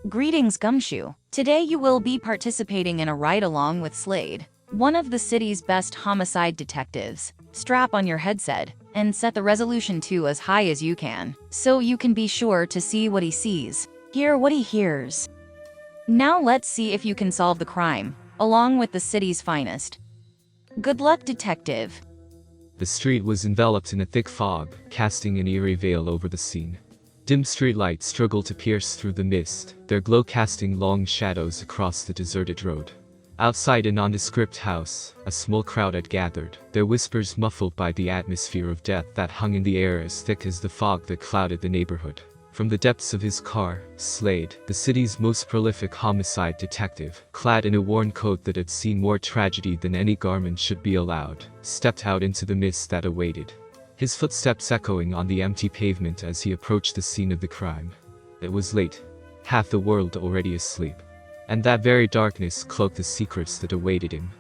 Greetings, Gumshoe. Today you will be participating in a ride-along with Slade, one of the city's best homicide detectives. Strap on your headset and set the resolution to as high as you can, so you can be sure to see what he sees, hear what he hears. Now let's see if you can solve the crime, along with the city's finest. Good luck, detective. The street was enveloped in a thick fog, casting an eerie veil over the scene. Dim streetlights struggled to pierce through the mist, their glow casting long shadows across the deserted road. Outside a nondescript house, a small crowd had gathered, their whispers muffled by the atmosphere of death that hung in the air as thick as the fog that clouded the neighborhood. From the depths of his car, Slade, the city's most prolific homicide detective, clad in a worn coat that had seen more tragedy than any garment should be allowed, stepped out into the mist that awaited. His footsteps echoing on the empty pavement as he approached the scene of the crime. It was late, half the world already asleep, and that very darkness cloaked the secrets that awaited him.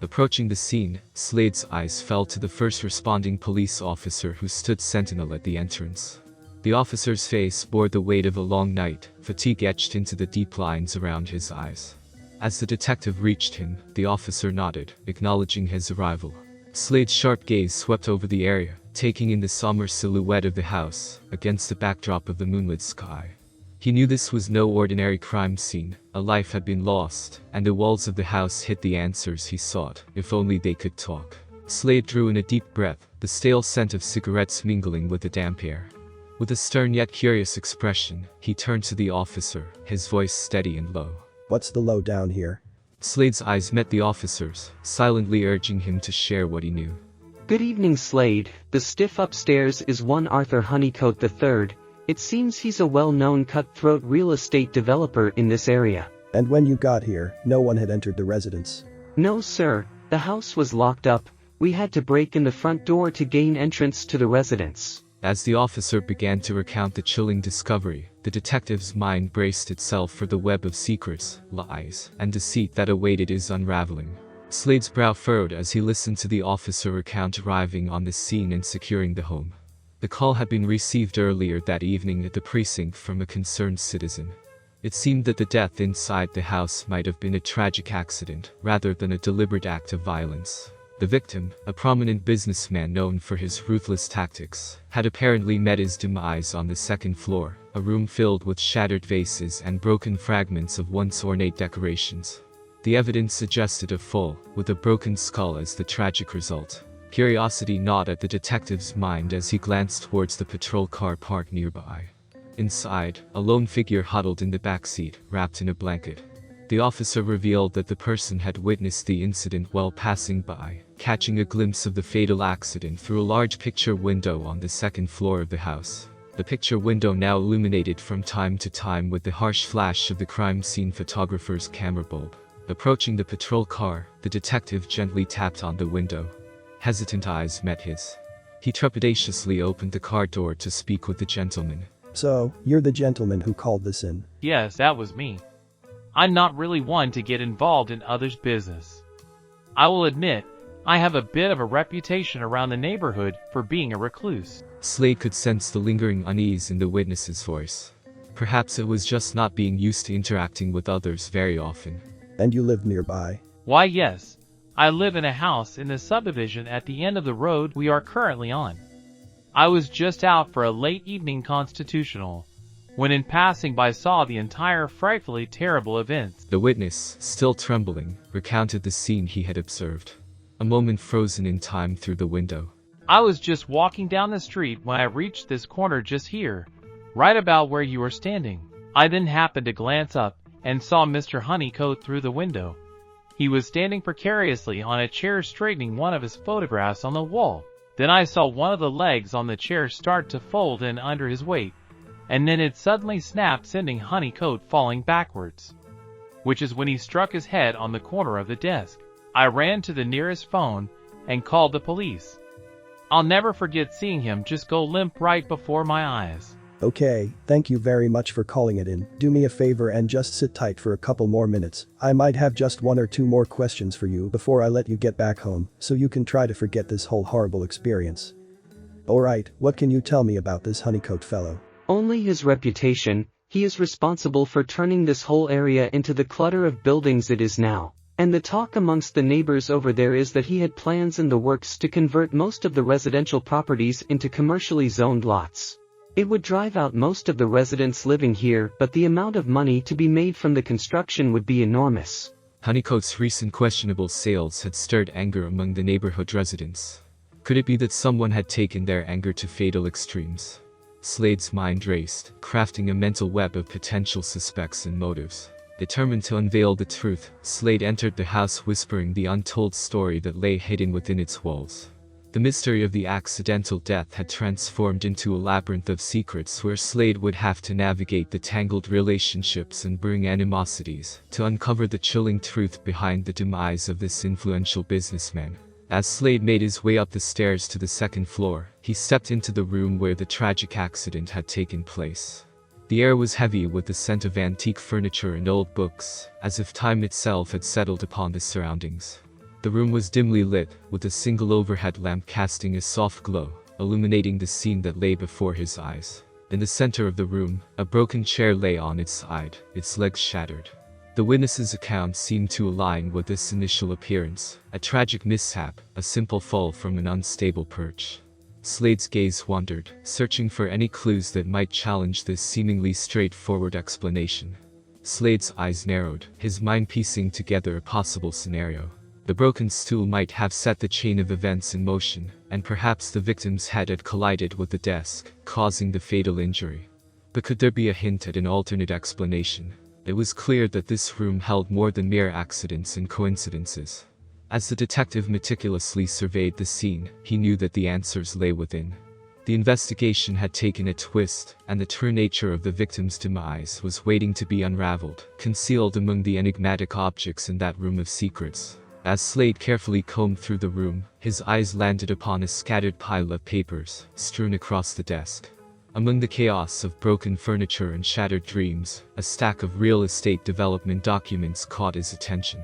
Approaching the scene, Slade's eyes fell to the first responding police officer who stood sentinel at the entrance. The officer's face bore the weight of a long night, fatigue etched into the deep lines around his eyes. As the detective reached him, the officer nodded, acknowledging his arrival. Slade's sharp gaze swept over the area, taking in the somber silhouette of the house, against the backdrop of the moonlit sky. He knew this was no ordinary crime scene, a life had been lost, and the walls of the house hid the answers he sought, if only they could talk. Slade drew in a deep breath, the stale scent of cigarettes mingling with the damp air. With a stern yet curious expression, he turned to the officer, his voice steady and low. "What's the lowdown here?" Slade's eyes met the officer's, silently urging him to share what he knew. Good evening, Slade. The stiff upstairs is one Arthur Honeycoat III. It seems he's a well-known cutthroat real estate developer in this area. And when you got here, no one had entered the residence? No, sir. The house was locked up. We had to break in the front door to gain entrance to the residence. As the officer began to recount the chilling discovery, the detective's mind braced itself for the web of secrets, lies, and deceit that awaited his unraveling. Slade's brow furrowed as he listened to the officer recount arriving on the scene and securing the home. The call had been received earlier that evening at the precinct from a concerned citizen. It seemed that the death inside the house might have been a tragic accident, rather than a deliberate act of violence. The victim, a prominent businessman known for his ruthless tactics, had apparently met his demise on the second floor, a room filled with shattered vases and broken fragments of once ornate decorations. The evidence suggested a fall, with a broken skull as the tragic result. Curiosity gnawed at the detective's mind as he glanced towards the patrol car parked nearby. Inside, a lone figure huddled in the backseat, wrapped in a blanket. The officer revealed that the person had witnessed the incident while passing by, catching a glimpse of the fatal accident through a large picture window on the second floor of the house. The picture window now illuminated from time to time with the harsh flash of the crime scene photographer's camera bulb. Approaching the patrol car, the detective gently tapped on the window. Hesitant eyes met his. He trepidatiously opened the car door to speak with the gentleman. "So, you're the gentleman who called this in?" Yes, that was me. I'm not really one to get involved in others' business. I will admit, I have a bit of a reputation around the neighborhood for being a recluse. Slade could sense the lingering unease in the witness's voice. Perhaps it was just not being used to interacting with others very often. "And you live nearby?" Why, yes. I live in a house in the subdivision at the end of the road we are currently on. I was just out for a late evening constitutional, when in passing by saw the entire frightfully terrible events. The witness, still trembling, recounted the scene he had observed. A moment frozen in time through the window. I was just walking down the street when I reached this corner just here, right about where you were standing. I then happened to glance up and saw Mr. Honeycoat through the window. He was standing precariously on a chair straightening one of his photographs on the wall. Then I saw one of the legs on the chair start to fold in under his weight, and then it suddenly snapped, sending Honeycoat falling backwards, which is when he struck his head on the corner of the desk. I ran to the nearest phone and called the police. I'll never forget seeing him just go limp right before my eyes. "Okay, thank you very much for calling it in. Do me a favor and just sit tight for a couple more minutes. I might have just one or two more questions for you before I let you get back home, so you can try to forget this whole horrible experience." "Alright, what can you tell me about this Honeycoat fellow?" Only his reputation. He is responsible for turning this whole area into the clutter of buildings it is now. And the talk amongst the neighbors over there is that he had plans in the works to convert most of the residential properties into commercially zoned lots. It would drive out most of the residents living here, but the amount of money to be made from the construction would be enormous. Honeycoat's recent questionable sales had stirred anger among the neighborhood residents. Could it be that someone had taken their anger to fatal extremes? Slade's mind raced, crafting a mental web of potential suspects and motives. Determined to unveil the truth, Slade entered the house whispering the untold story that lay hidden within its walls. The mystery of the accidental death had transformed into a labyrinth of secrets where Slade would have to navigate the tangled relationships and brewing animosities to uncover the chilling truth behind the demise of this influential businessman. As Slade made his way up the stairs to the second floor, he stepped into the room where the tragic accident had taken place. The air was heavy with the scent of antique furniture and old books, as if time itself had settled upon the surroundings. The room was dimly lit, with a single overhead lamp casting a soft glow, illuminating the scene that lay before his eyes. In the center of the room, a broken chair lay on its side, its legs shattered. The witness's account seemed to align with this initial appearance, a tragic mishap, a simple fall from an unstable perch. Slade's gaze wandered, searching for any clues that might challenge this seemingly straightforward explanation. Slade's eyes narrowed, his mind piecing together a possible scenario. The broken stool might have set the chain of events in motion, and perhaps the victim's head had collided with the desk, causing the fatal injury. But could there be a hint at an alternate explanation? It was clear that this room held more than mere accidents and coincidences. As the detective meticulously surveyed the scene, he knew that the answers lay within. The investigation had taken a twist, and the true nature of the victim's demise was waiting to be unraveled, concealed among the enigmatic objects in that room of secrets. As Slade carefully combed through the room, his eyes landed upon a scattered pile of papers, strewn across the desk. Among the chaos of broken furniture and shattered dreams, a stack of real estate development documents caught his attention.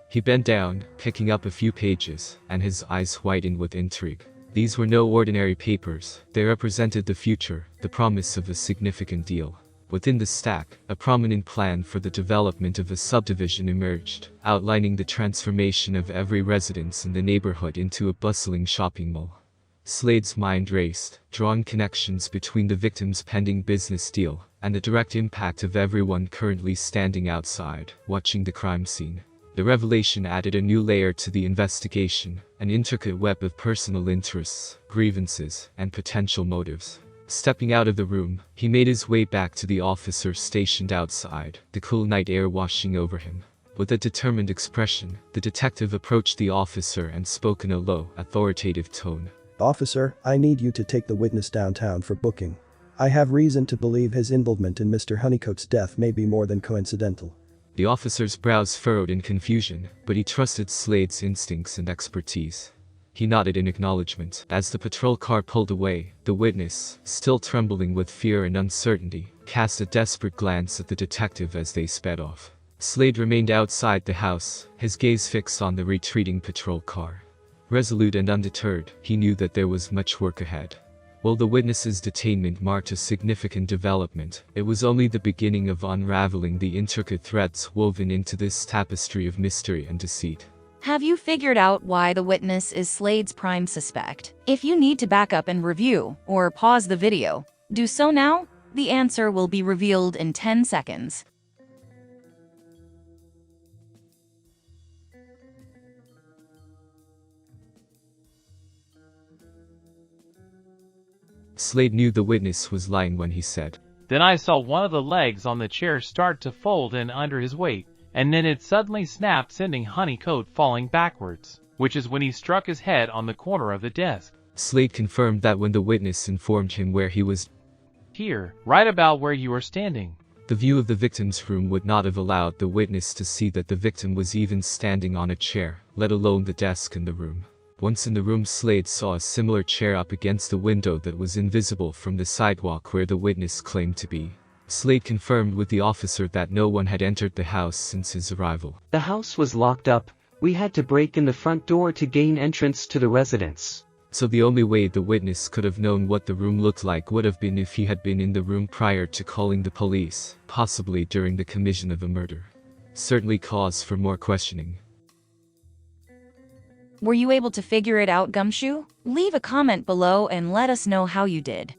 He bent down, picking up a few pages, and his eyes widened with intrigue. These were no ordinary papers, they represented the future, the promise of a significant deal. Within the stack, a prominent plan for the development of a subdivision emerged, outlining the transformation of every residence in the neighborhood into a bustling shopping mall. Slade's mind raced, drawing connections between the victim's pending business deal and the direct impact of everyone currently standing outside, watching the crime scene. The revelation added a new layer to the investigation, an intricate web of personal interests, grievances, and potential motives. Stepping out of the room, he made his way back to the officer stationed outside, the cool night air washing over him. With a determined expression, the detective approached the officer and spoke in a low, authoritative tone. Officer, I need you to take the witness downtown for booking. I have reason to believe his involvement in Mr. Honeycoat's death may be more than coincidental. The officer's brows furrowed in confusion, but he trusted Slade's instincts and expertise. He nodded in acknowledgement. As the patrol car pulled away, the witness, still trembling with fear and uncertainty, cast a desperate glance at the detective as they sped off. Slade remained outside the house, his gaze fixed on the retreating patrol car. Resolute and undeterred, he knew that there was much work ahead. While the witness's detainment marked a significant development, it was only the beginning of unraveling the intricate threads woven into this tapestry of mystery and deceit. Have you figured out why the witness is Slade's prime suspect? If you need to back up and review, or pause the video, do so now. The answer will be revealed in 10 seconds. Slade knew the witness was lying when he said, Then I saw one of the legs on the chair start to fold in under his weight, and then it suddenly snapped, sending Honeycoat falling backwards, which is when he struck his head on the corner of the desk. Slade confirmed that when the witness informed him where he was, Here, right about where you are standing. the view of the victim's room would not have allowed the witness to see that the victim was even standing on a chair, let alone the desk in the room. Once in the room, Slade saw a similar chair up against the window that was invisible from the sidewalk where the witness claimed to be. Slade confirmed with the officer that no one had entered the house since his arrival. The house was locked up. We had to break in the front door to gain entrance to the residence. So the only way the witness could have known what the room looked like would have been if he had been in the room prior to calling the police, possibly during the commission of a murder. Certainly cause for more questioning. Were you able to figure it out, Gumshoe? Leave a comment below and let us know how you did.